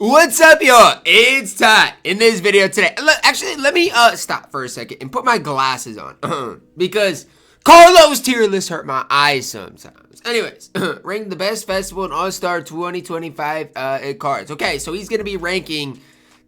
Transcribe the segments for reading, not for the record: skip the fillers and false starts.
What's up, y'all? It's Ty. In this video today, actually, let me stop for a second and put my glasses on because Carlo's tier list hurt my eyes sometimes. Anyways, rank the best festival and All Star 2025 cards. Okay, so he's gonna be ranking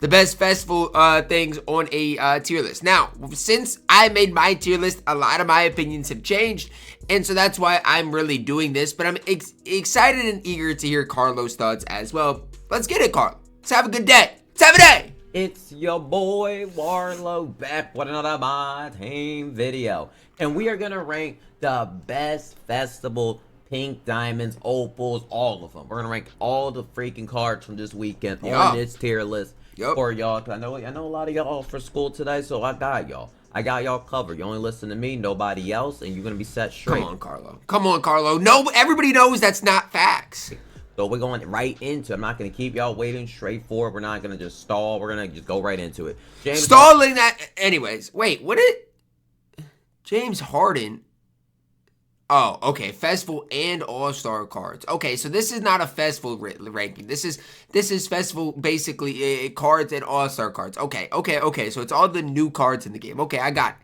the best festival things on a tier list. Now, since I made my tier list, a lot of my opinions have changed, and so that's why I'm really doing this. But I'm excited and eager to hear Carlo's thoughts as well. Let's get it, Carl. Let's have a good day. Let's have a day. It's your boy Warlow back with another MyTeam video, and we are gonna rank the best festival pink diamonds, opals, all of them. We're gonna rank all the freaking cards from this weekend on this tier list for y'all. I know a lot of y'all for school today, so I got y'all. I got y'all covered. You only listen to me, nobody else, and you're gonna be set straight. Come on, Carlo. Come on, Carlo. No, everybody knows that's not facts. So we're going right into it. I'm not going to keep y'all waiting. Straightforward. We're not going to just stall. We're going to just go right into it. James Stalling that. Anyways, wait. What did James Harden? Oh, okay. Festival and All-Star cards. Okay, so this is not a festival ranking. This is festival basically cards and All-Star cards. Okay. So it's all the new cards in the game. Okay, I got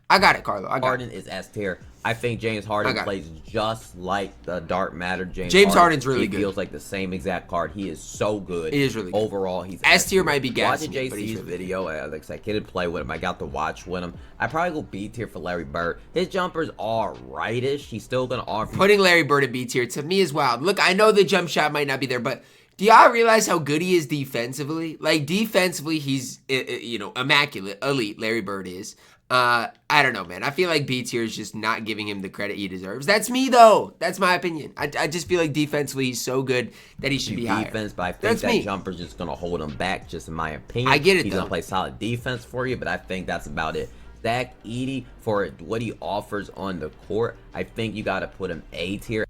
it, Carlo. Harden is S tier. I think James Harden plays just like the Dark Matter. James Harden's really good. He feels like the same exact card. He is so good. He is really good. Overall, he's S tier. Might be gassing. Watching JC's video, I didn't play with him. I got to watch with him. I probably go B tier for Larry Bird. His jumper's all rightish. He's still gonna offer. Putting Larry Bird at B tier to me is wild. Look, I know the jump shot might not be there, but do y'all realize how good he is defensively? Like defensively, he's immaculate, elite. Larry Bird is. I don't know, man. I feel like B tier is just not giving him the credit he deserves. That's me, though. That's my opinion. I just feel like defensively he's so good that he should be higher. Defense, but I think that jumper's just going to hold him back, just in my opinion. I get it, He's going to play solid defense for you, but I think that's about it. Zach Edey, for what he offers on the court, I think you got to put him A tier.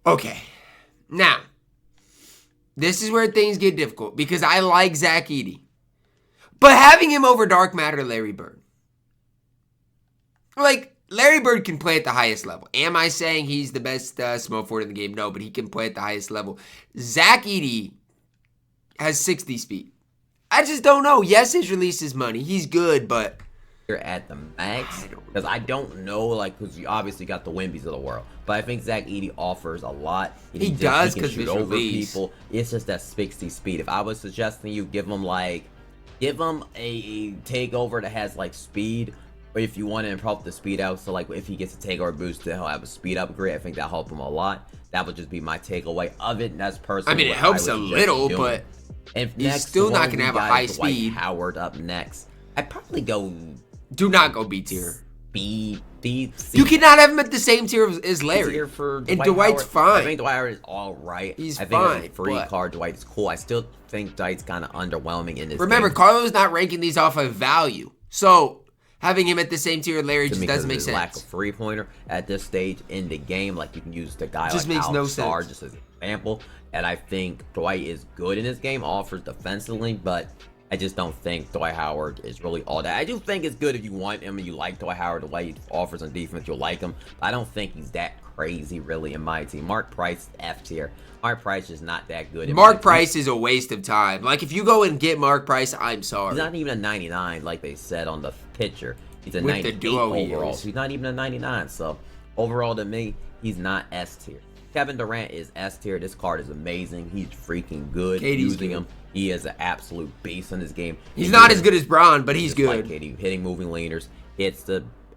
Okay. Now, this is where things get difficult because I like Zach Edey. But having him over Dark Matter, Larry Bird. Like, Larry Bird can play at the highest level. Am I saying he's the best small forward in the game? No, but he can play at the highest level. Zach Edey has 60 speed. I just don't know. Yes, his release is money. He's good, but you're at the max. Because I don't know, like, because you obviously got the Wembys of the world. But I think Zach Edey offers a lot. He does because he can shoot over people. It's just that 60 speed. If I was suggesting you give him a takeover that has like speed, or if you want to improve the speed out, so like if he gets a takeover boost, he'll have a speed upgrade. I think that'll help him a lot. That would just be my takeaway of it. And that's personally. I mean, it helps a little, but he's still not gonna have a high speed. Howard up next. I'd probably go. Do not go B tier. B, C. You cannot have him at the same tier as Larry. And Dwight's fine. I think Dwight Howard is all right. He's fine. I think a free card, Dwight is cool. I still think Dwight's kind of underwhelming in this Remember, game. Carlo's not ranking these off of value. So, having him at the same tier as Larry just doesn't make sense. Lack of three-pointer at this stage in the game. Like, you can use the guy just like makes no Star sense. just as an example. And I think Dwight is good in this game, offers defensively, but I just don't think Dwight Howard is really all that. I do think it's good if you want him and you like Dwight Howard, the way he offers on defense, you'll like him. But I don't think he's that crazy, really, in my team. Mark Price, F tier. Mark Price is not that good. Mark Price is a waste of time. Like, if you go and get Mark Price, I'm sorry. He's not even a 99, like they said on the picture. He's a 98 overall. He's not even a 99. So, overall, to me, he's not S tier. Kevin Durant is S tier. This card is amazing. He's freaking good using him. He is an absolute beast in this game. He's not as good as Braun, but he's good. Like KD, hitting moving leaners, hits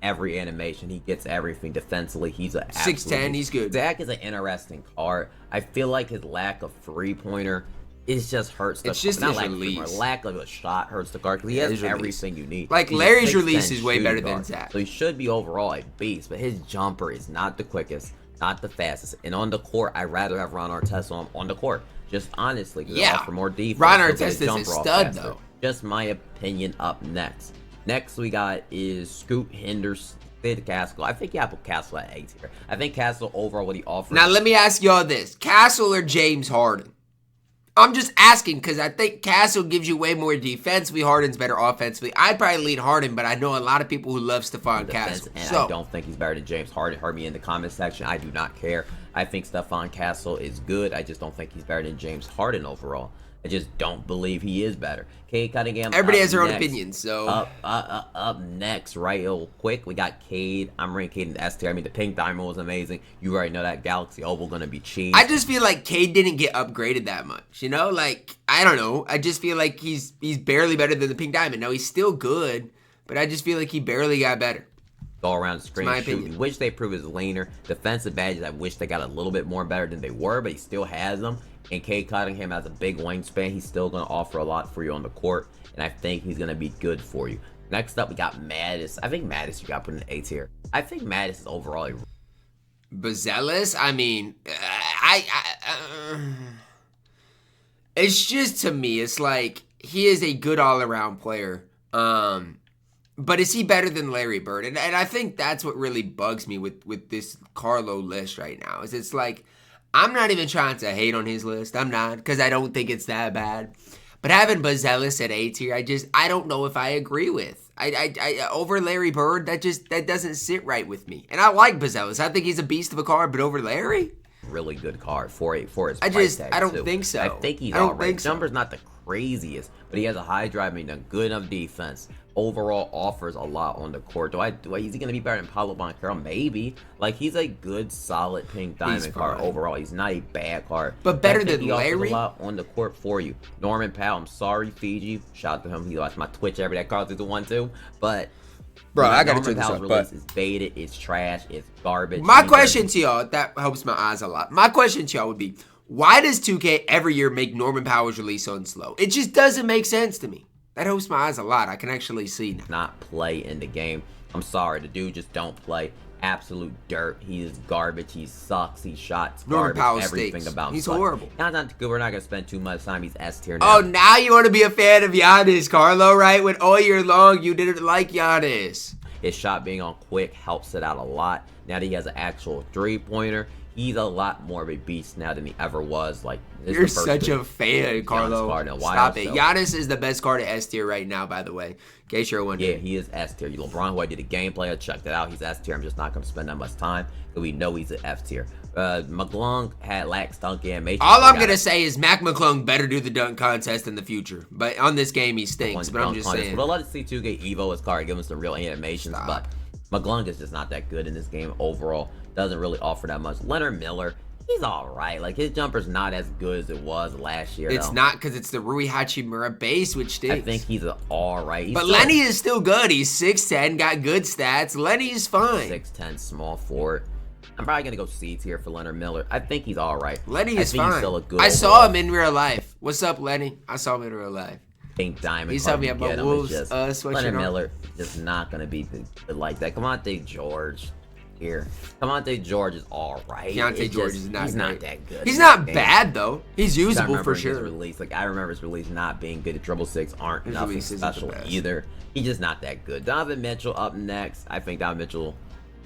every animation. He gets everything defensively. He's a 6'10". He's good. Zach is an interesting card. I feel like his lack of three-pointer just hurts the card. It's just his release. Lack of a shot hurts the card because he has everything you need. Like, Larry's release is way better than Zach. So he should be overall a beast, but his jumper is not the quickest, not the fastest. And on the court, I'd rather have Ron Artest on the court. Just honestly, because they offer more defense. Ron Artest is a stud, though. Just my opinion. Up next. Next we got is Scoot Henderson. Castle. I think you have Castle at A tier. I think Castle overall what he offers. Now let me ask y'all this: Castle or James Harden? I'm just asking because I think Castle gives you way more defensively. Harden's better offensively. I'd probably lean Harden, but I know a lot of people who love Stephon Castle. And I don't think he's better than James Harden. Heard me in the comment section. I do not care. I think Stephon Castle is good. I just don't think he's better than James Harden overall. I just don't believe he is better. Cade Cunningham. Everybody has their own opinion, so up next, right? Real quick, we got Cade. I'm ranking Cade in the S tier. I mean, the pink diamond was amazing. You already know that Galaxy Opal gonna be cheap. I just feel like Cade didn't get upgraded that much. You know, like I don't know. I just feel like he's barely better than the pink diamond. No, he's still good, but I just feel like he barely got better. All around screen shooting, which they prove is leaner. Defensive badges, I wish they got a little bit more better than they were, but he still has them. And Cade Cunningham has a big wingspan. He's still going to offer a lot for you on the court, and I think he's going to be good for you. Next up, we got Mattis. I think Mattis you got put in the A tier. I think Mattis is overall Bezelis. I mean, it's just, to me, it's like he is a good all-around player. But is he better than Larry Bird? And I think that's what really bugs me with this Carlo list right now. Is it's like, I'm not even trying to hate on his list. I'm not, because I don't think it's that bad. But having Bezelis at A tier, I don't know if I agree with. I over Larry Bird, that doesn't sit right with me. And I like Bezelis. I think he's a beast of a card, but over Larry, really good card for his price tag, I don't too. think so. I think he's all right. Jumper's not the craziest, but he has a high drive, I mean, a good enough defense. Overall offers a lot on the court. Is he gonna be better than Paolo Banchero? Maybe. Like, he's a good, solid pink diamond card overall. He's not a bad card, but better than he Larry. Offers a lot on the court for you. Norman Powell. I'm sorry, Fiji. Shout out to him. He watched my Twitch every day. Carl is the 1-2, but. Bro, I gotta Norman check Powell's this release out. is baited. It's trash. It's garbage. My question to y'all, that helps my eyes a lot. My question to y'all would be, why does 2K every year make Norman Powell's release on slow? It just doesn't make sense to me. That helps my eyes a lot. I can actually see now. Not play in the game. I'm sorry, the dude just don't play. Absolute dirt. He is garbage. He sucks. He shots Norman garbage. Powell Everything stinks. about him. He's sucks. horrible. Not good. We're not gonna spend too much time. He's S tier now. Oh, now you want to be a fan of Giannis, Carlo, right? When all year long you didn't like Giannis. His shot being on quick helps it out a lot. Now that he has an actual three-pointer, he's a lot more of a beast now than he ever was. Like, you're such a fan, Carlo. Stop it. Giannis is the best card at S tier right now, by the way. In case you're wondering. Yeah, he is S tier. LeBron, who I did a gameplay, I checked it out. He's S tier. I'm just not going to spend that much time because we know he's an F tier. McClung had lax dunk animation. All I'm going to say is Mac McClung better do the dunk contest in the future. But on this game, he stinks. But I'm just saying. But I'd love to see 2K Evo his card, give him some real animations. But McClung is just not that good in this game overall. Doesn't really offer that much. Leonard Miller, he's all right. Like, his jumper's not as good as it was last year. It's not, because it's the Rui Hachimura base, which stinks. I think he's all right. But Lenny is still good. He's 6'10", got good stats. Lenny is fine. 6'10", small forward. I'm probably gonna go C tier for Leonard Miller. I think he's all right. Lenny is fine. He's still a good I saw him in real life. What's up, Lenny? I saw him in real life. Pink diamond. He's telling me about Wolves sweatshirt. Leonard Miller is not gonna be like that. Keontae George here. Keontae George is all right. Keontae George is not. He's not that good. He's not bad though. He's usable for sure. His release, like, I remember his release not being good. Dribble six aren't nothing special either. He's just not that good. Donovan Mitchell up next. I think Donovan Mitchell.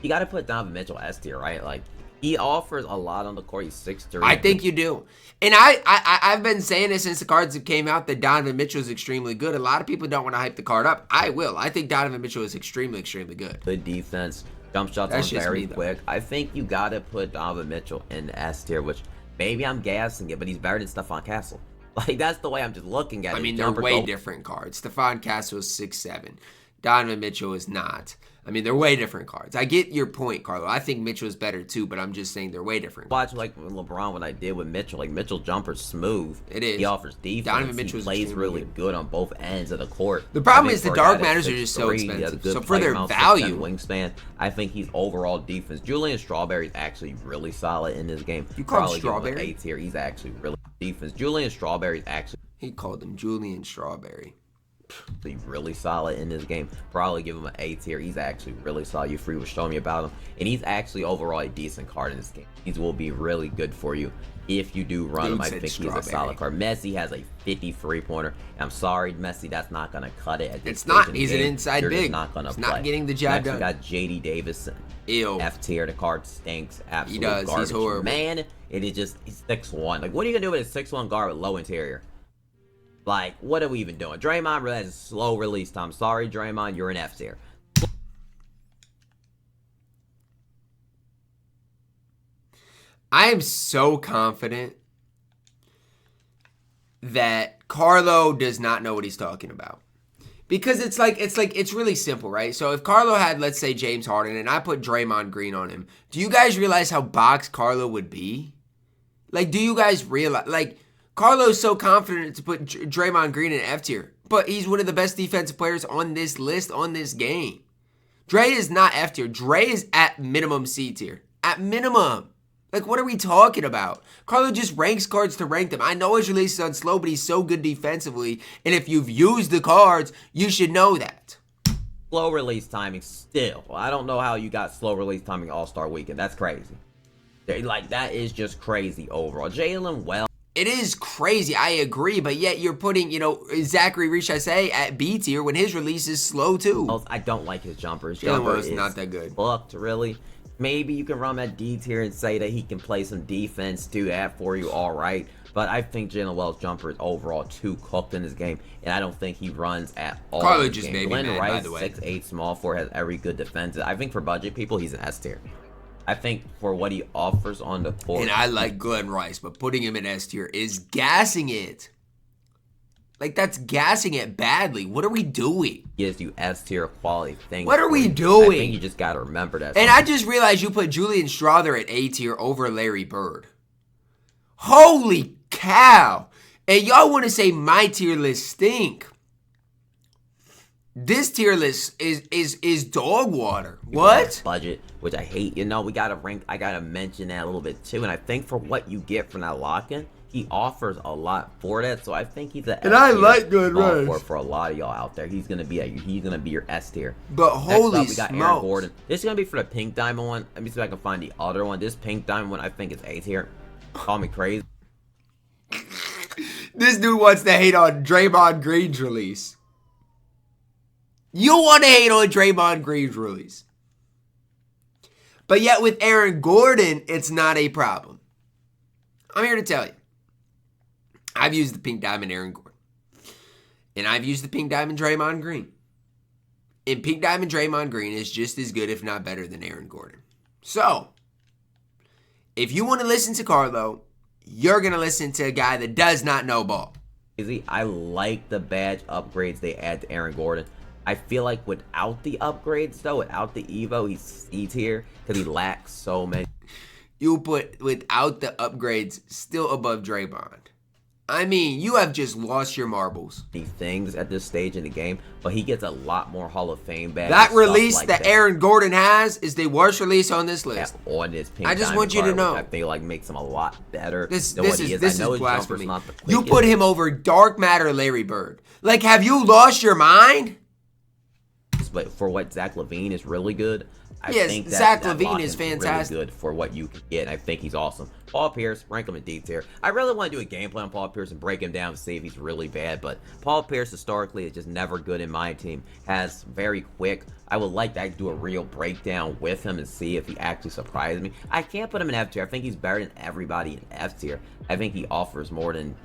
You got to put Donovan Mitchell S tier, right? Like, he offers a lot on the court. He's 6'3". I think you do. And I've been saying this since the cards came out that Donovan Mitchell is extremely good. A lot of people don't want to hype the card up. I will. I think Donovan Mitchell is extremely, extremely good. Good defense. Jump shots are very quick. I think you got to put Donovan Mitchell in the S tier, which maybe I'm gassing it, but he's better than Stephon Castle. Like, that's the way I'm just looking at it. I mean, they're way different cards. Stephon Castle is 6'7". Donovan Mitchell is not. I mean, they're way different cards. I get your point, Carlo. I think Mitchell is better too, but I'm just saying they're way different. Watch, like, LeBron, what I did with Mitchell. Like, Mitchell jumper's smooth. It is. He offers defense. Donovan Mitchell plays really good on both ends of the court. The problem is the dark matters are just so expensive. So for their value, wingspan, I think he's overall defense. Julian Strawberry is actually really solid in this game. You call him Strawberry? A tier. He's actually really defense. Julian Strawberry is actually. He called him Julian Strawberry. He's really solid in this game. Probably give him an A tier. He's actually really solid. You free was showing me about him, and he's actually overall a decent card in this game. He will be really good for you if you do run him. I think he's a solid card. Messi has a 53 pointer. I'm sorry, Messi, that's not gonna cut it. It's not. He's an inside big. Not gonna play. Not getting the job done. We got JD Davison. Ew. F tier. The card stinks. Absolute he does. Garbage. He's horrible. Man, it is just, he's 6'1". Like, what are you gonna do with a 6'1" guard with low interior? Like, what are we even doing? Draymond really has a slow release time. Sorry, Draymond, you're an F tier. I am so confident that Carlo does not know what he's talking about. Because it's really simple, right? So if Carlo had, let's say, James Harden and I put Draymond Green on him, do you guys realize how boxed Carlo would be? Like, do you guys realize, like, Carlo's so confident to put Draymond Green in F tier, but he's one of the best defensive players on this list, on this game. Dre is not F tier. Dre is at minimum C tier. At minimum. Like, what are we talking about? Carlo just ranks cards to rank them. I know his release is on slow, but he's so good defensively. And if you've used the cards, you should know that. Slow release timing still. I don't know how you got slow release timing All-Star Weekend. That's crazy. Like, that is just crazy overall. Jalen, well. It is crazy. I agree. But yet you're putting, Zachary Richardson at B tier when his release is slow, too. I don't like his jumper. His Jalen jumper is not that good. Fucked, really. Maybe you can run at D tier and say that he can play some defense, do that for you, all right. But I think Jalen Wells' jumper is overall too cooked in this game, and I don't think he runs at all. Carlo just made me mad, by the way. 6'8", small forward, has every good defense. I think for budget people, he's an S tier. I think for what he offers on the court. And I like Glenn Rice, but putting him in S tier is gassing it. Like, that's gassing it badly. What are we doing? Gives you S tier quality things. What are we doing? I think you just got to remember that. And I just realized you put Julian Strawther at A tier over Larry Bird. Holy cow. And y'all want to say my tier list stink. This tier list is dog water. What? Budget, which I hate. We got to rank. I got to mention that a little bit too. And I think for what you get from that lock-in, he offers a lot for that, so I think he's an. And I like Good Rice for a lot of y'all out there. He's gonna be your S tier. But holy smokes, we got Aaron Gordon. This is gonna be for the pink diamond one. Let me see if I can find the other one. This pink diamond one, I think is A tier. Call me crazy. This dude wants to hate on Draymond Green's release. You want to hate on Draymond Green's release, but yet with Aaron Gordon, it's not a problem. I'm here to tell you. I've used the pink diamond Aaron Gordon. And I've used the pink diamond Draymond Green. And pink diamond Draymond Green is just as good, if not better, than Aaron Gordon. So, if you want to listen to Carlo, you're going to listen to a guy that does not know ball. I like the badge upgrades they add to Aaron Gordon. I feel like without the upgrades, though, without the Evo, he's C tier because he lacks so many. You put without the upgrades still above Draymond. I mean, you have just lost your marbles. These things at this stage in the game, but he gets a lot more Hall of Fame badges. That release that Aaron Gordon has is the worst release on this list. On this pink I just want you to know. I feel like makes him a lot better this than what he is. This I know is his jumper's blasphemy. not the quickest. You put him over Dark Matter Larry Bird. Like, have you lost your mind? But for what Zach LaVine is really good, I yes, think Zach LaVine is fantastic. Really good for what you can get. And I think he's awesome. Paul Pierce, rank him in D tier. I really want to do a gameplay on Paul Pierce and break him down and see if he's really bad. But Paul Pierce historically is just never good in my team. Has very quick. I would like to do a real breakdown with him and see if he actually surprises me. I can't put him in F tier. I think he's better than everybody in F tier. I think he offers more than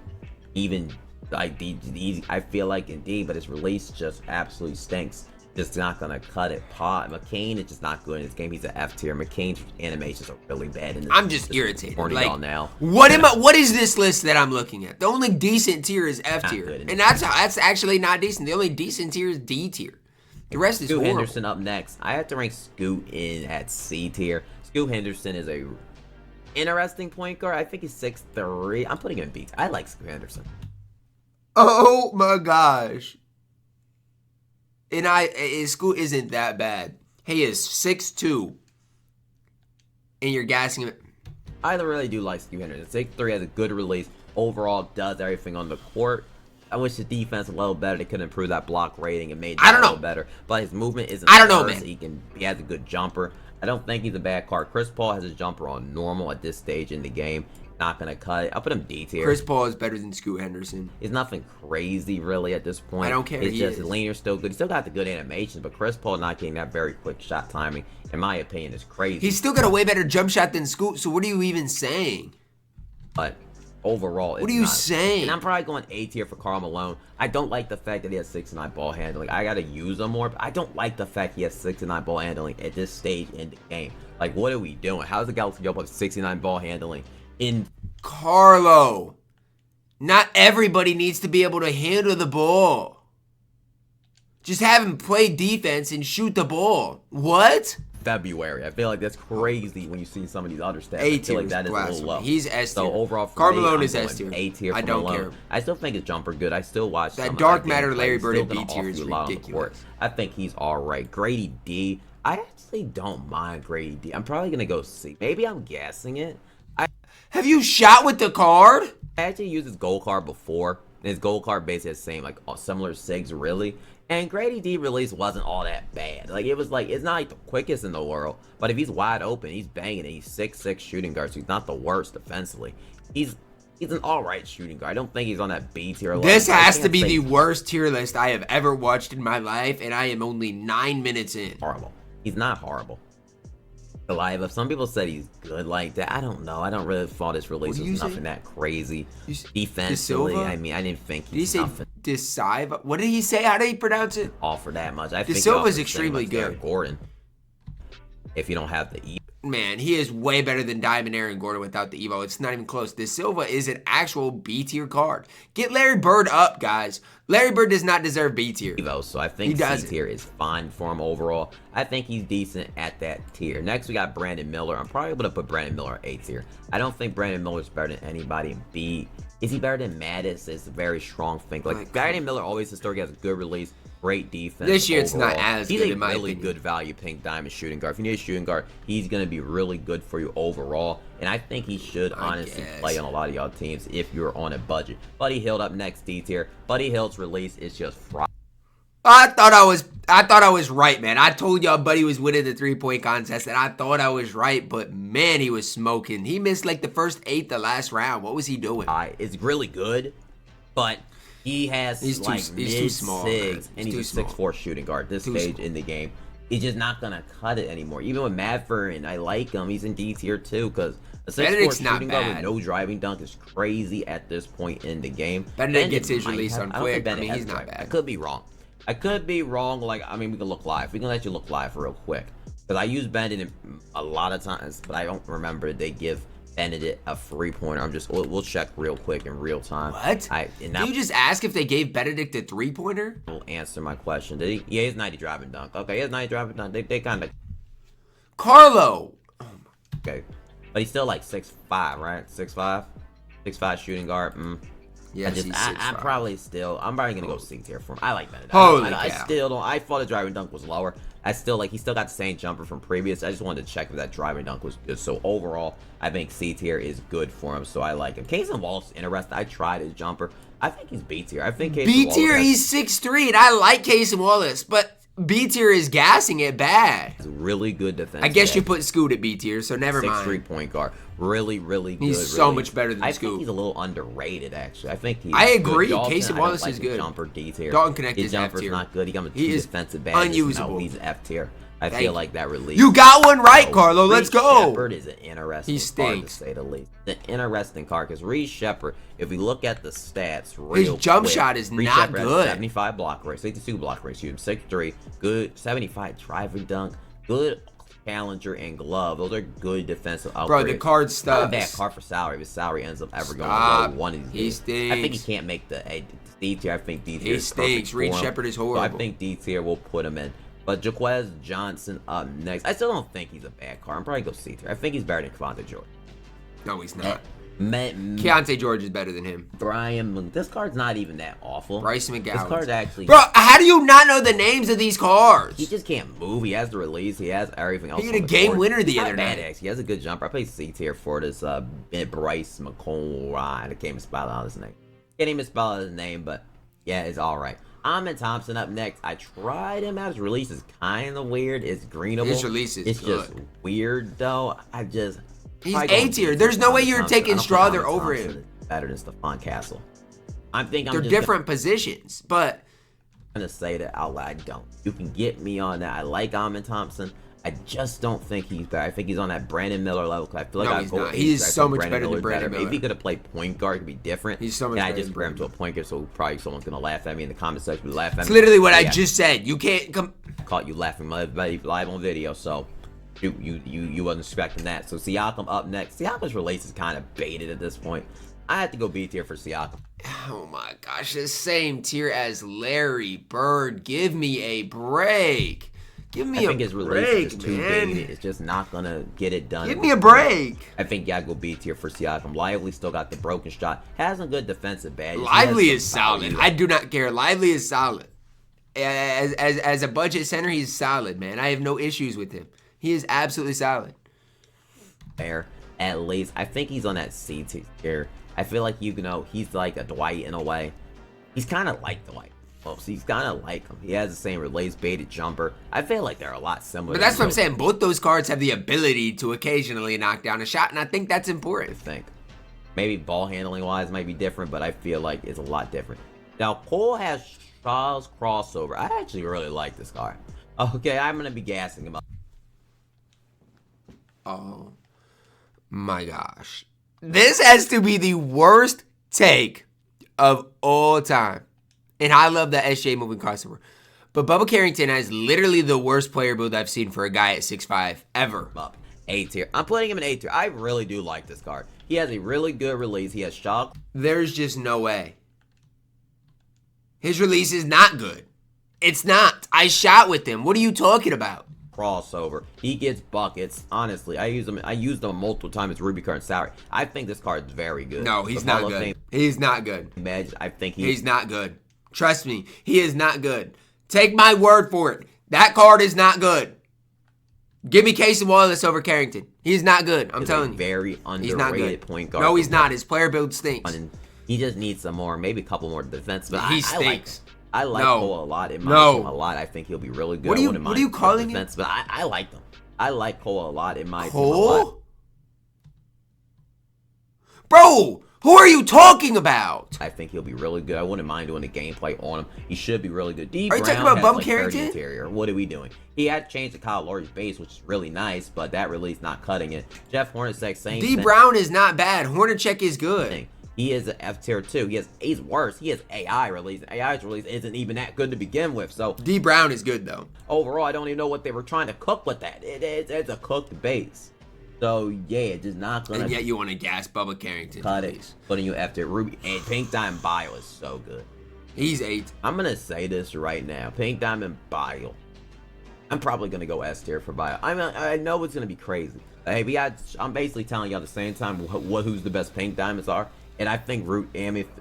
even like D. I feel like in D, but his release just absolutely stinks. Just not gonna cut it. McCain is just not good in this game. He's an F tier. McCain's animations are really bad in this. I'm just irritated. Like, now. What is this list that I'm looking at? The only decent tier is F tier, and that's actually not decent. The only decent tier is D tier. The rest is horrible. Scoot Henderson up next. I have to rank Scoot in at C tier. Scoot Henderson is a interesting point guard. I think he's 6'3". I'm putting him in B. I like Scoot Henderson. Oh my gosh. And his Scoot isn't that bad. He is 6'2". And you're gassing him. I really do like Scoot Henderson. 6'3", has a good release. Overall, does everything on the court. I wish the defense a little better. They could improve that block rating and made that a little better. But his movement isn't. I don't know, man. He has a good jumper. I don't think he's a bad card. Chris Paul has his jumper on normal at this stage in the game. Not gonna cut it. I'll put him D tier. Chris Paul is better than Scoot Henderson. He's nothing crazy really at this point. I don't care. It's just Leaner's still good. He still got the good animations, but Chris Paul not getting that very quick shot timing, in my opinion, is crazy. He's still got a way better jump shot than Scoot. So what are you even saying? But overall. What are you saying? And I'm probably going A tier for Karl Malone. I don't like the fact that he has 69 ball handling. I gotta use him more, but I don't like the fact he has 69 ball handling at this stage in the game. Like, what are we doing? How's the Galaxy go up with 69 ball handling in Carlo? Not everybody needs to be able to handle the ball. Just have him play defense and shoot the ball. What? February? I feel like that's crazy when you see some of these other stats. A I feel tier like that is a little low. He's S tier. So overall, for Karl me, Malone I'm is going S tier. A tier. I don't care. I still think his jumper good. I still watch that some dark of matter gameplay. Larry He's Bird still at gonna B tier offer is you a lot on the ridiculous. court. I think he's all right. Grady D. I actually don't mind Grady D. I'm probably gonna go C. Maybe I'm guessing it. Have you shot with the card? I actually used his gold card before. And his gold card basically has the same, like, similar SIGs, really. And Grady D release wasn't all that bad. Like, it was like, it's not like the quickest in the world. But if he's wide open, he's banging it. He's 6'6" shooting guard, so he's not the worst defensively. He's an alright shooting guard. I don't think he's on that B tier level. This has to be the worst tier list I have ever watched in my life, and I am only 9 minutes in. Horrible. He's not horrible. But some people said he's good like that. I don't know. I don't really thought his release was nothing that crazy. Defensively, I mean, I didn't think he's nothing. Decisive? What did he say? How did he pronounce it? All for that much. I think Silva's extremely good. Aaron Gordon. If you don't have the E. Man, he is way better than Diamond Aaron Gordon without the Evo. It's not even close. De Silva is an actual B tier card. Get Larry Bird up, guys. Larry Bird does not deserve B tier. Evo, so I think C tier is fine for him overall. I think he's decent at that tier. Next, we got Brandon Miller. I'm probably going to put Brandon Miller A tier. I don't think Brandon Miller is better than anybody in B. Is he better than Mattis? It's a very strong thing. Like, Brandon Miller always historically has a good release. Great defense. This year overall. it's not as he's good in my opinion. He's a really good value pink diamond shooting guard. If you need a shooting guard, he's going to be really good for you overall. And I think he should honestly play on a lot of y'all teams if you're on a budget. Buddy Hield up next, D tier. Buddy Hield's release is just fried. I thought I was right, man. I told y'all Buddy was winning the 3-point contest, and I thought I was right, but man, he was smoking. He missed like the first 8 the last round. What was he doing? It's really good, but he has he's too small, and he's a 6'4" shooting guard this stage in the game. He's just not gonna cut it anymore. Even with Madford, and I like him, he's in D tier too, because a 6'4" shooting guard with no driving dunk is crazy at this point in the game. Benedict gets his release on quick. I mean, he's not bad. I could be wrong. Like, I mean, we can look live. We can let you look live real quick, because I use Benedict a lot of times, but I don't remember they give Benedict a 3-pointer. We'll check real quick in real time. What? Did you just ask if they gave Benedict a 3-pointer? Will answer my question. Did he? Yeah, he has 90 driving dunk. Okay, he has 90 driving dunk. They kind of. Carlo. Okay, but he's still like 6'5", right? 6'5", 6'5" shooting guard. Yeah, I'm probably gonna go C tier for him. I like Benedict. I still don't. I thought the driving dunk was lower. He still got the same jumper from previous. I just wanted to check if that driving dunk was good. So overall, I think C tier is good for him. So I like him. Casey Wallace interesting. I tried his jumper. I think he's B tier. I think B tier. He's 6'3", and I like Casey Wallace, but B tier is gassing it bad. He's really good defense. I guess you put Scoot at B tier, so never mind. 6'3" point guard. Really, really good. He's so much better than Scoot. I think he's a little underrated, actually. I think he's I agree. Good. Casey Wallace is good. Jumper D tier. Dalton Connect his is F jumper's tier. not good. He got two defensive badges. Unusable. No, he's F tier. I feel like that release. You got one right, Carlo. Let's go. Shepard is an interesting card, to say the least. An interesting card, because Reed Shepard, if we look at the stats real his jump quick, shot is Reed not Shepard good. Has 75 block rate, 62 block rate, shooting 6'3", good 75 driving dunk, good challenger and glove. Those are good defensive upgrades. Bro, the card stuff. Not a bad card for salary. If his salary ends up ever going below one of these, stinks. I think he can't make the D tier. I think D tier. He stinks. Reed Shepard is horrible. So I think D tier will put him in. But Jaquez Johnson up next. I still don't think he's a bad card. I'm probably go C tier. I think he's better than Kevontae George. No, he's not. Keontae George is better than him. This card's not even that awful. Bryce McGowan. This card's actually. Bro, how do you not know the names of these cards? He just can't move. He has the release. He has everything else. He had a game winner the other day. He has a good jumper. I play C tier for this Bryce McCollum. I can't even spell out his name. Can't even spell out his name, but yeah, it's all right. Amen Thompson up next. I tried him out. His release is kind of weird. It's greenable. His release is good. Just weird, though. He's A tier. There's no way you're taking Strawther over him. Better than Stephon Castle. They're different positions, but I'm going to say that out loud. I don't. You can get me on that. I like Amen Thompson. I just don't think he's better. I think he's on that Brandon Miller level. I feel like No, I'd he's go not. with He's Ace. I so think much Brandon better than Miller's Brandon Maybe Miller. he could have played point guard. It could be different. He's so much And I better just than compare him to Brandon a point guard, so probably someone's going to laugh at me in the comment section. Laugh at me. It's literally what But I yeah, just said. You can't come. caught you laughing live on video, so you wasn't expecting that. So Siakam up next. Siakam's release is kind of baited at this point. I have to go B tier for Siakam. Oh my gosh, the same tier as Larry Bird. Give me a break. Give me I think his release break, is just too man. baited. It's just not gonna get it done. Give me a break. I think you gotta go B tier for Siakam. Lively still got the broken shot. Has a good defensive badge. Lively is solid. I do not care. Lively is solid. As a budget center, he's solid, man. I have no issues with him. He is absolutely solid. Fair, at least. I think he's on that C tier. I feel like, you know, he's like a Dwight in a way. He's kind of like Dwight. Well, so he's kind of like him. He has the same release, baited jumper. I feel like they're a lot similar. But that's what I'm saying. Both those cards have the ability to occasionally knock down a shot, and I think that's important. I think. Maybe ball handling wise might be different, but I feel like it's a lot different. Now, Cole has Charles crossover. I actually really like this card. Okay, I'm going to be gassing him up. Oh my gosh. This has to be the worst take of all time. And I love that SJ moving crossover. But Bubba Carrington has literally the worst player build I've seen for a guy at 6'5" ever. Up. A tier. I'm putting him in A tier. I really do like this card. He has a really good release. He has shock. There's just no way. His release is not good. It's not. I shot with him. What are you talking about? Crossover. He gets buckets. Honestly, I used them multiple times as Ruby card and salary. I think this card is very good. No, he's not good. He's not good. I think he's not good. Trust me, he is not good. Take my word for it. That card is not good. Give me Casey Wallace over Carrington. He's not good. I'm telling you. Very underrated he's not good. Point guard. No, he's not. His player build stinks. He just needs some more, maybe a couple more defense. But he stinks. I like Cole a lot. In my team a lot. I think he'll be really good. What are you calling him? But I like them. I like Cole a lot in my team. Cole? Bro, who are you talking about? I think he'll be really good. I wouldn't mind doing the gameplay on him. He should be really good. Are you talking about Bubba Carrington? Interior. What are we doing? He had changed to Kyle Lowry's base, which is really nice, but that release not cutting it. Jeff Hornacek, same D thing. Brown is not bad. Hornacek is good. He is an F tier 2. He's worse. He has AI release. AI's release isn't even that good to begin with. So D Brown is good though. Overall, I don't even know what they were trying to cook with that. It's a cooked base. So yeah, it's just not gonna. And yet you want to gas Bubba Carrington. Cut it. Putting you after Ruby and Pink Diamond Bio is so good. He's 8. I'm gonna say this right now. Pink Diamond Bio. I'm probably gonna go S tier for Bio. I know it's gonna be crazy. Hey, I'm basically telling y'all at the same time who's the best Pink Diamonds are. And I think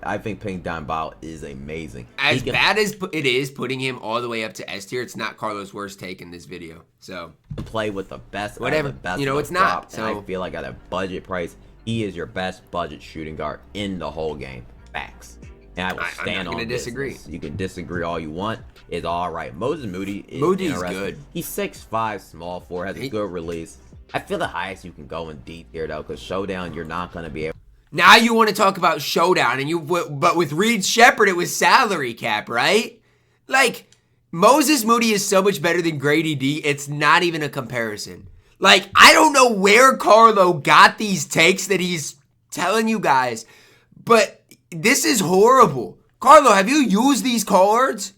I think Pink Diamond Bio is amazing. As bad as it is putting him all the way up to S tier, it's not Carlos' worst take in this video. So play with the best. Whatever. The best it's not. So I feel like at a budget price, he is your best budget shooting guard in the whole game. Facts. And I will stand on this. Disagree. You can disagree all you want. It's all right. Moses Moody is Moody's good. He's 6'5", small 4, has a good release. I feel the highest you can go in D tier though, because Showdown you're not gonna be able. Now you want to talk about Showdown, but with Reed Shepherd, it was salary cap, right? Like, Moses Moody is so much better than Grady D. It's not even a comparison. Like, I don't know where Carlo got these takes that he's telling you guys, but this is horrible. Carlo, have you used these cards?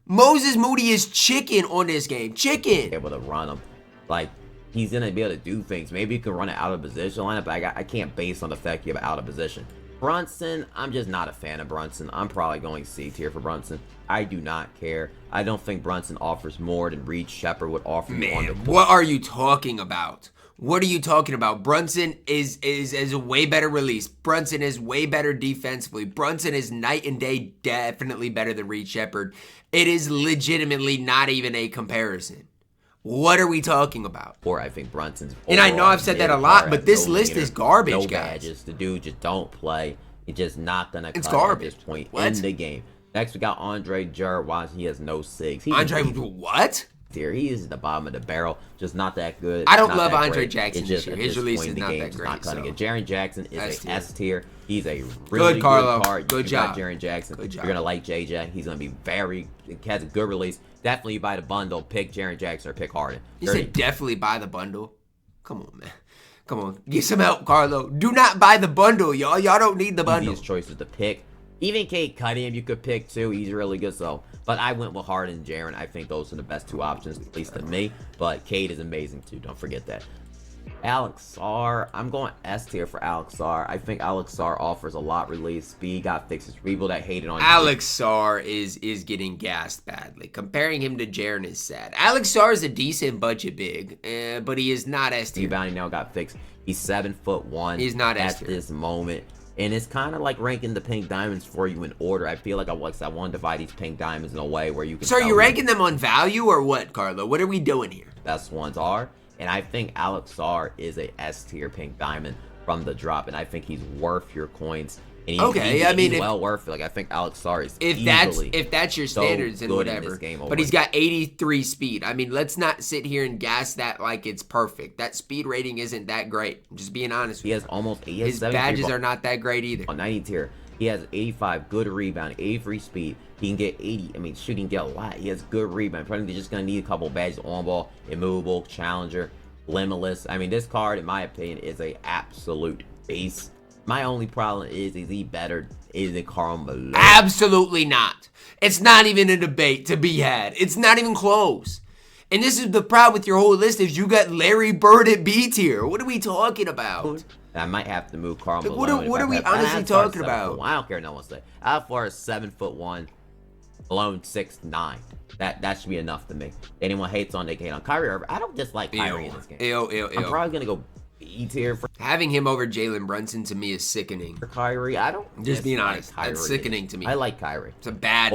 Moses Moody is chicken on this game. Chicken. Able to run them. Like, he's going to be able to do things. Maybe you can run an out of position lineup, but I can't base on the fact you have out of position. Brunson, I'm just not a fan of Brunson. I'm probably going C tier for Brunson. I do not care. I don't think Brunson offers more than Reed Shepherd would offer you on the court. What are you talking about? What are you talking about? Brunson is a way better release. Brunson is way better defensively. Brunson is night and day definitely better than Reed Shepherd. It is legitimately not even a comparison. What are we talking about? Or I think Brunson's. And I know I've said that a lot, but this list is garbage, no guys. Badges. The dude just don't play. He's just not gonna. It's cut garbage. At this point in the game. Next we got Andre Jared Washington. He has no SIGs. Andre what? tier. He is at the bottom of the barrel, just not that good. I don't not love that Andre great. Jackson this year. His release is not that great. Not cutting so. it. Jaren Jackson is S-tier. a S tier. He's a really good card. Good job. Jaren Jackson. Good job. You're gonna like JJ. He's gonna be has a good release. Definitely buy the bundle. Pick Jaren Jackson or pick Harden. You said definitely buy the bundle. Come on, man. Come on. Get some help, Carlo. Do not buy the bundle, y'all. Y'all don't need the bundle. Easiest choices to pick. Even Cade Cunningham you could pick too. He's really good. So, but I went with Harden and Jaren. I think those are the best two options, at least to me. But Cade is amazing too. Don't forget that. Alex Sarr, I'm going S tier for Alex Sarr. I think Alex Sarr offers a lot release. Speed got fixes. People that hated on Alex Sarr is getting gassed badly. Comparing him to Jaren is sad. Alex Sarr is a decent budget big, but he is not S tier. Rebounding now got fixed. He's 7'1". He's not at S tier this moment. And it's kind of like ranking the pink diamonds for you in order. I feel like I want to divide these pink diamonds in a way where you can. So are you ranking them on value or what, Carlo? What are we doing here? Best ones are. And I think Alex Sarr is a S tier pink diamond from the drop, and I think he's worth your coins. And he's well worth it. Like I think Alex Sarr is if that's your standards, so then whatever. But he's got 83 speed. I mean, let's not sit here and gas that like it's perfect. That speed rating isn't that great. I'm just being honest. He has almost his badges are not that great either. On 90 tier, he has 85 good rebound, 83 speed. He can get 80. I mean, shooting get a lot. He has good rebound. Probably just gonna need a couple badges on ball, immovable, challenger, limitless. I mean, this card, in my opinion, is a absolute beast. My only problem is he better than Karl Malone? Absolutely not. It's not even a debate to be had. It's not even close. And this is the problem with your whole list is you got Larry Bird at B tier. What are we talking about? I might have to move Karl Malone. What are we honestly talking about? I don't care. No one say. As far as 7'1", Malone 6'9". That should be enough to me. Anyone hates on, they hate on Kyrie Irving. I don't dislike Kyrie in this game. I'm probably gonna go B tier for having him over Jalen Brunson to me is sickening. For Kyrie, I don't. Just being honest, that's sickening to me. I like Kyrie. It's bad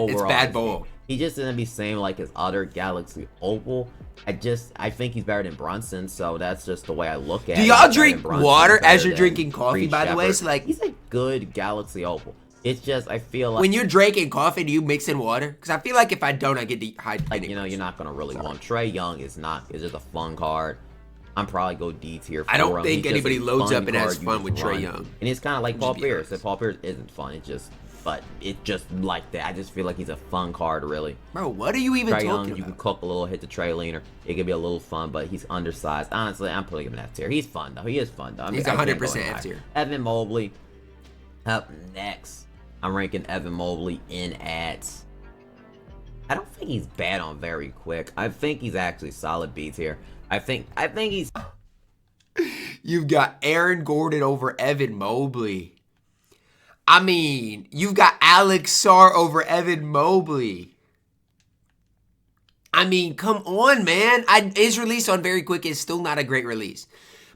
ball. He just didn't be same like his other Galaxy Opal. I think he's better than Brunson, so that's just the way I look at it. Do y'all drink water as you're drinking coffee, by the way? So like, he's a good Galaxy Opal. It's just, I feel like... When you're drinking coffee, do you mix in water? Because I feel like if I don't, I get dehydrated. Like, you're not going to really want... Trae Young is just a fun card. I'm probably go D tier for him. I don't think anybody loads up and has fun with Trae Young. And it's kind of like Paul Pierce. If Paul Pierce isn't fun, but it's just like that. I just feel like he's a fun card, really. Bro, what are you even talking about? You can cook a little, hit the tray leaner. It could be a little fun, but he's undersized. Honestly, I'm putting him in F tier. He's fun, though. He is fun, though. He's 100% F tier. Evan Mobley. Up next. I'm ranking Evan Mobley in at... I don't think he's bad on very quick. I think he's actually solid B tier. I think he's... You've got Aaron Gordon over Evan Mobley. I mean, you've got Alex Sarr over Evan Mobley. I mean, come on, man. His release on very quick is still not a great release.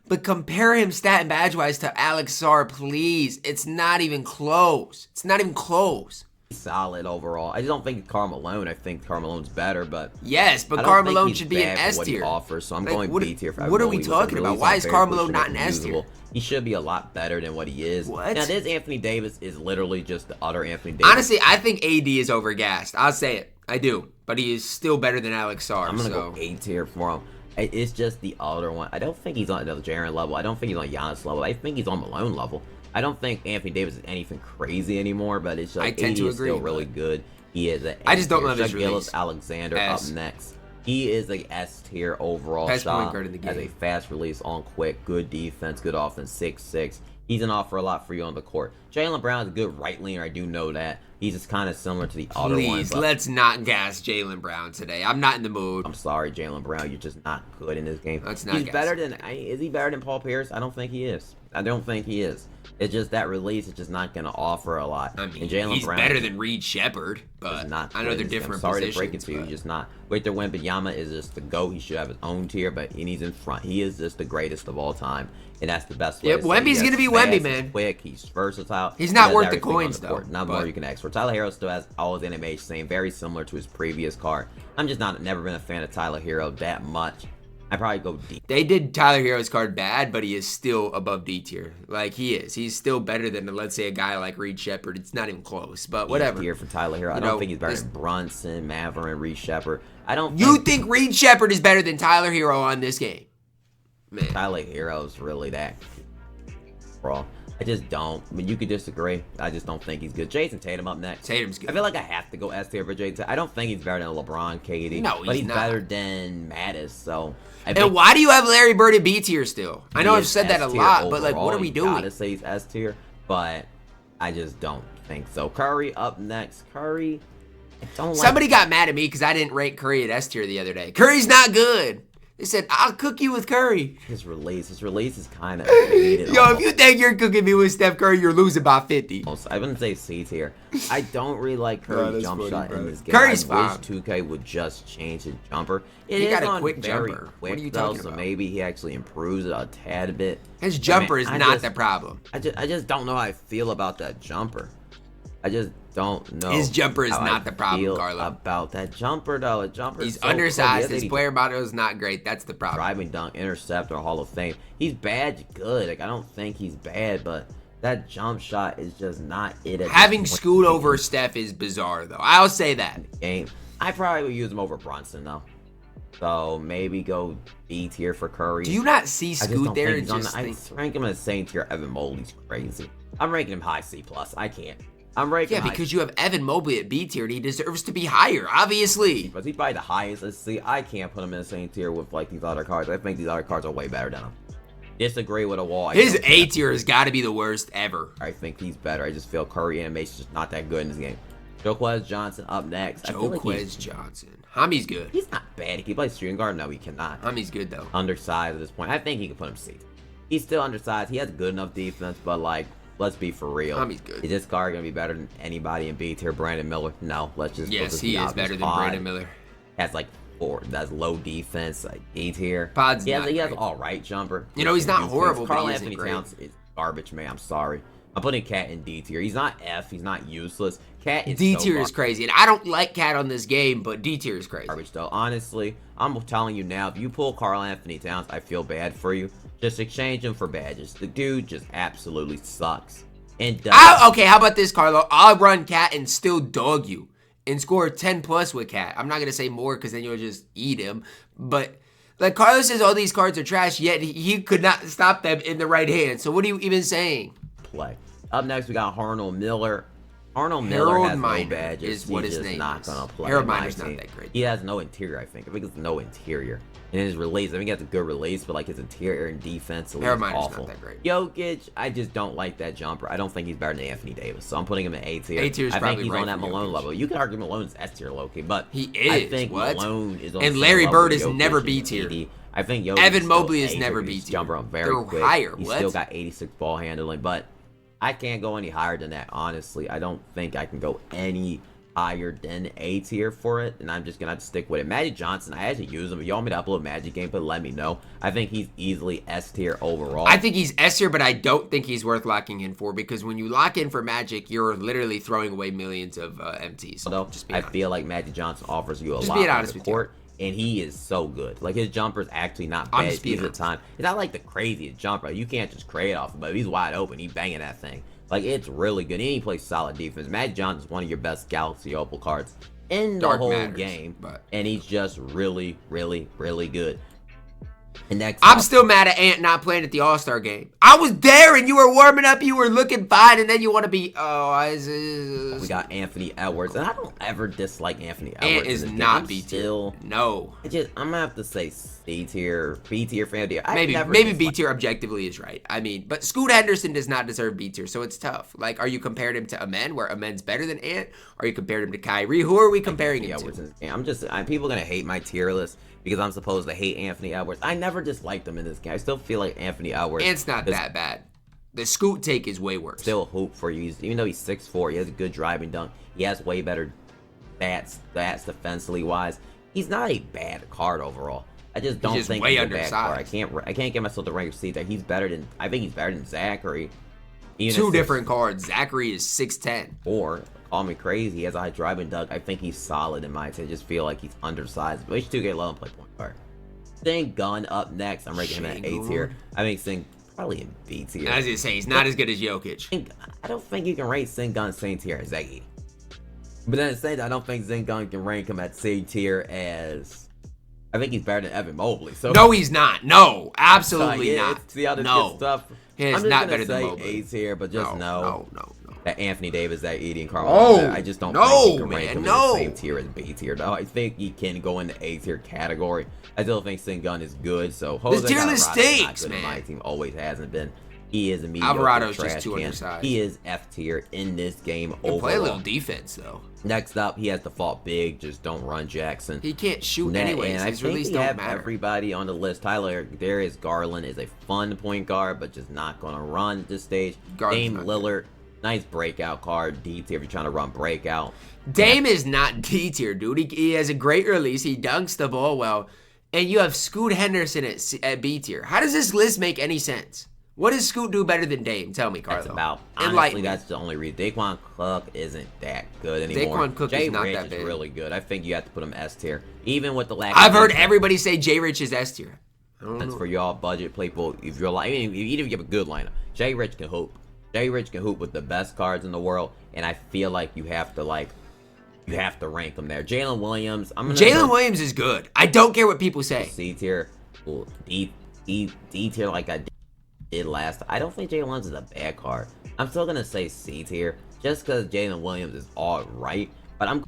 But compare him stat and badge-wise to Alex Sarr, please. It's not even close. It's not even close. Solid overall. I just don't think Karl Malone. I think Karl Malone's better, but... Yes, but Karl Malone should be an S tier. So I'm going B tier for Evan What are we talking about? Why is Karl Malone not an S tier? He should be a lot better than what he is. What? Now, this Anthony Davis is literally just the other Anthony Davis. Honestly, I think AD is overgassed. I'll say it. I do. But he is still better than Alex Sarr. I'm going to go A tier for him. It's just the other one. I don't think he's on the Jaren level. I don't think he's on Giannis level. I think he's on Malone level. I don't think Anthony Davis is anything crazy anymore, but it's like AD is still really good. He is I just don't love his Shai Gilgeous Alexander up next. He is a S tier overall shot. Has a fast release on quick, good defense, good offense, 6'6". He's an offer a lot for you on the court. Jaylen Brown is a good right leaner. I do know that. He's just kind of similar to the other one. Please, let's not gas Jaylen Brown today. I'm not in the mood. I'm sorry, Jaylen Brown. You're just not good in this game. Let's not He's better than... Is he better than Paul Pierce? I don't think he is. I don't think he is. It's just that release is just not going to offer a lot. I mean, he's better than Reed Shepard, but I know they're different positions. Sorry to break it to you. He's just not. Victor Wembanyama is just the GOAT. He should have his own tier, but he's in front. He is just the greatest of all time, and that's the best way. Yep, Wemby's going to be Wemby, man. He's quick. He's versatile. He's not worth the coins, though. Not more you can ask for. Tyler Hero still has all his animation, same, very similar to his previous card. I'm just never been a fan of Tyler Hero that much. I probably go D. They did Tyler Hero's card bad, but he is still above D tier. Like, he is. He's still better than, let's say, a guy like Reed Shepherd. It's not even close, but whatever. Tier for Tyler Hero. I don't think he's better than Brunson, Maverin, Reed Shepherd. I don't. You think Reed Shepherd is better than Tyler Hero on this game? Man. Tyler Hero's really that, bro. I just don't. I mean, you could disagree. I just don't think he's good. Jayson Tatum up next. Tatum's good. I feel like I have to go S tier for Jayson. I don't think he's better than LeBron, KD. No, but he's not. better than Mattis. So. And why do you have Larry Bird at B tier still? I know I've said that a lot, overall. but like, what are we doing? I gotta say he's S tier, but I just don't think so. Curry up next. Curry. I don't like. Somebody got mad at me because I didn't rank Curry at S tier the other day. Curry's not good. They said, I'll cook you with Curry. His release is kind of Yo, if you think you're cooking me with Steph Curry, you're losing by 50. I wouldn't say C tier. I don't really like Curry's jump shot in this game. Curry's I wish 2K would just change his jumper. He got a quick jumper. What are you talking about? So maybe he actually improves it a tad bit. His jumper is not the problem. I just don't know how I feel about that jumper. I just don't know. His jumper is not the problem, Carlo. About that jumper, though. He's undersized. His player model is not great. That's the problem. Driving dunk, interceptor, Hall of Fame. He's bad, good. Like, I don't think he's bad, but that jump shot is just not it. Having Scoot over Steph is bizarre, though. I'll say that. Game. I probably would use him over Brunson, though. So maybe go B tier for Curry. Do you not see Scoot there? I rank him in the same tier. Evan Mobley's crazy. I'm ranking him high C+. I can't. I'm ranking him because you have Evan Mobley at B tier and he deserves to be higher, obviously. But he's probably the highest. Let's see. I can't put him in the same tier with like these other cards. I think these other cards are way better than him. Disagree with a wall. His A tier has got to be the worst ever. I think he's better. I just feel Curry animation is just not that good in this game. Joquez Johnson up next. Joquez Johnson. Hami's good. He's not bad. Can he play shooting guard? No, he cannot. Hami's good, though. Undersized at this point. I think he can put him C. He's still undersized. He has good enough defense, but like, let's be for real. Hami's good. Is this card going to be better than anybody in B tier? Brandon Miller? No. Let's just. Yes, he is better than Brandon Miller. Has like 4. That's low defense, like D tier. Pod's he has all right jumper. You know, he's not horrible, but Karl he Anthony isn't great. Towns is garbage, man. I'm sorry. I'm putting Cat in D tier. He's not F. He's not useless. Cat is D tier is crazy, and I don't like Cat on this game, but D tier is crazy. Garbage though. Honestly, I'm telling you now, if you pull Karl Anthony Towns, I feel bad for you. Just exchange him for badges. The dude just absolutely sucks. And okay, how about this, Carlo? I'll run Cat and still dog you and score 10 plus with Cat. I'm not gonna say more because then you'll just eat him, but. Like, Carlos says all these cards are trash, yet he could not stop them in the right hand. So what are you even saying? Play. Up next, we got Arnold Miller. Arnold Miller has no badges. Is what his name not is. Gonna play. Harold Miner's not that great. He has no interior, I think. I think it's no interior. And his release, I think he has a good release, but like his interior and defense is awful. Not that great. Jokic, I just don't like that jumper. I don't think he's better than Anthony Davis, so I'm putting him in A tier. A tier is I probably think he's right on that for Malone Jokic. level. You could argue Malone's S tier low-key, but he is. I think Malone is on and the Larry same level Bird with is Jokic never and B tier. AD. I think Jokic Evan Mobley is is never B tier. Jumper very They're quick. higher. He's what? still got 86 ball handling, but I can't go any higher than that. Honestly, I don't think I can go any higher than A tier for it, and I'm just gonna have to stick with it. Magic Johnson, I actually use him. If you want me to upload Magic gameplay, let me know. I think he's easily S tier overall. I think he's S tier, but I don't think he's worth locking in for because when you lock in for Magic, you're literally throwing away millions of MTs. Although I feel like Magic Johnson offers you a lot being on honest the with court. And he is so good. Like, his jumper's actually not bad. He's the time. It's not like the craziest jumper. You can't just create off him, but if he's wide open, he's banging that thing. Like, it's really good. And he plays solid defense. Magic Johnson's one of your best Galaxy Opal cards in the whole game. And he's just really, really, really good. And next I'm still mad at Ant not playing at the All-Star game. I was there and you were warming up, you were looking fine, and then you want to be, we got Anthony Edwards, and I don't ever dislike Anthony Edwards. Ant is not B tier. No. I'm gonna have to say C tier, B tier for him. Maybe B tier objectively is right. I mean, but Scoot Henderson does not deserve B tier, so it's tough. Like, are you comparing him to Amen, where Amen's better than Ant? Are you comparing him to Kyrie? Who are we comparing him to? People are gonna hate my tier list because I'm supposed to hate Anthony Edwards. I never disliked him in this game. I still feel like Anthony Edwards. Ant's not that bad. The Scoot take is way worse. Still a hoop for you. Even though he's 6'4", he has a good driving dunk. He has way better stats defensively wise. He's not a bad card overall. I just don't think he's a bad card. I can't get myself to rank C that he's better than. I think he's better than Zachary. Two different cards. Zachary is 6'10". Or call me crazy. He has a high driving dunk. I think he's solid in my opinion. I just feel like he's undersized. But H2K let him play point guard. Gun up next. I'm ranking him at A tier. I think Sing probably in B tier. I was gonna say he's not as good as Jokic. I don't think you can rate Gun same tier as A. But then at the same time, I don't think Gun can rank him at C tier as. I think he's better than Evan Mobley. So no, he's not. No, absolutely not. See all this no. good stuff. He's not better than Mobley. A tier, but just no. That Anthony Davis, that Edie and Karl. I just don't think you can rank him in the same tier as B tier. No, I think he can go in the A tier category. I still think Gun is good. So Jose tier list stinks, man. My team always hasn't been. He is a mediocre Alvarado's trash just too can. undersized. He is F tier in this game overall. Play a little defense though. Next up, he has to fault big. Just don't run Jackson. He can't shoot anyways. And His release don't matter. Everybody on the list. Darius Garland is a fun point guard, but just not going to run at this stage. Dame Lillard, nice breakout card. D tier if you're trying to run breakout. Dame is not D tier, dude. He has a great release. He dunks the ball well. And you have Scoot Henderson at B tier. How does this list make any sense? What does Scoot do better than Dame? Tell me, Carlo. That's about. Honestly, that's the only reason. Daquan Cook isn't that good anymore. Daquan Cook is not that bad. Really good. I think you have to put him S tier, even with the lack. I've heard everybody say J Rich is S tier. That's for y'all budget people. If you're like, even if you have a good lineup, J Rich can hoop. J Rich can hoop with the best cards in the world, and I feel like you have to rank them there. Jalen Williams. Jalen Williams is good. I don't care what people say. C tier, D tier like I did last. I don't think Jalen Williams is a bad card. I'm still gonna say C tier just because Jalen Williams is all right. But I'm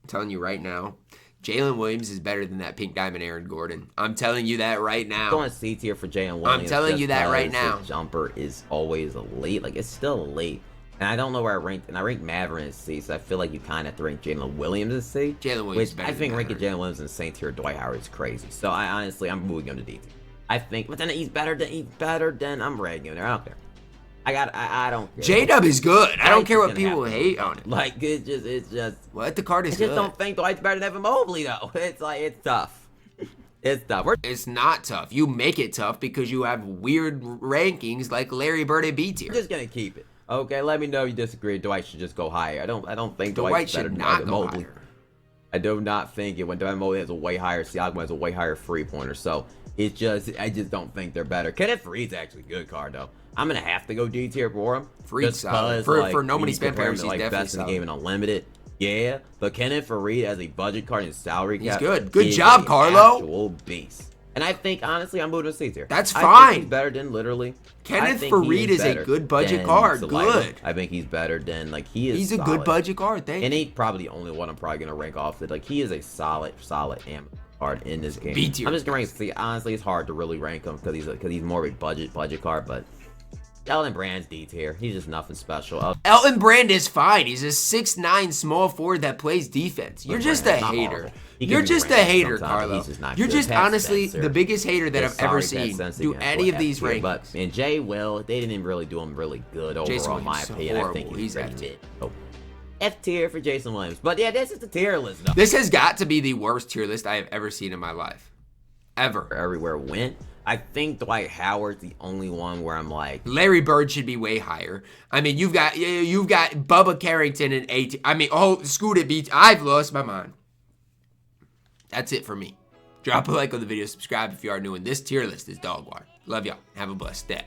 telling you right now, Jalen Williams is better than that pink diamond Aaron Gordon. I'm telling you that right now. I'm going C tier for Jalen Williams. I'm telling you that right now. His jumper is always elite. Like it's still elite. And I don't know where I ranked, and I ranked Maverick as C, so I feel like you kind of have to rank Jalen Williams as C. Jalen Williams, which I think ranking Jalen Williams in Saint tier Dwight Howard is crazy. So I'm moving him to D tier. I think, but then he's better than I'm ranking him there. I don't care. I don't care. J-Dub is good. I don't care what people hate on it. Like it's just. What the card is good. I just don't think Dwight's better than Evan Mobley though. It's like it's tough. It's tough. It's not tough. You make it tough because you have weird rankings like Larry Bird at B tier. I'm just gonna keep it. Okay, let me know if you disagree. Dwight should just go higher. I don't think Dwight should better not than go Mobley. Higher. I do not think it. When Evan Mobley has a way higher, Siakam has a way higher free pointer. So I just don't think they're better. Kenneth Faried's actually a good card though. I'm gonna have to go D tier for him. Faried's solid. For nobody spent players, he's definitely best in the game and unlimited. Yeah, but Kenneth Faried as a budget card and salary cap. He's good. Good job, Carlo. Actual beast. And I think honestly, I'm moving to C tier. That's fine. I think he's better than literally. Kenneth Faried is a good budget card. Good. I think he's better than he is. He's a good budget card. Thank you. And he's probably the only one I'm probably gonna rank off it. Like he is a solid AM card in this game. B tier. I'm just gonna rank C. Honestly, it's hard to really rank him because he's more of a budget card, but. Elton Brand's D tier. He's just nothing special. Elton Brand is fine. He's a 6'9" small forward that plays defense. You're just a hater. You're just a hater, Carlo. You're just honestly the biggest hater that I've ever seen do any of these rankings. And Jay Will, they didn't really do him really good overall, in my opinion. I think he's F tier. F tier for Jason Williams. But yeah, this is the tier list. Though. This has got to be the worst tier list I have ever seen in my life. Ever. Everywhere went. I think Dwight Howard's the only one where I'm like Larry Bird should be way higher. I mean, you've got Bubba Carrington and A. I mean, Scoot at B. I've lost my mind. That's it for me. Drop a like on the video, subscribe if you are new, and this tier list is dog water. Love y'all. Have a blessed day.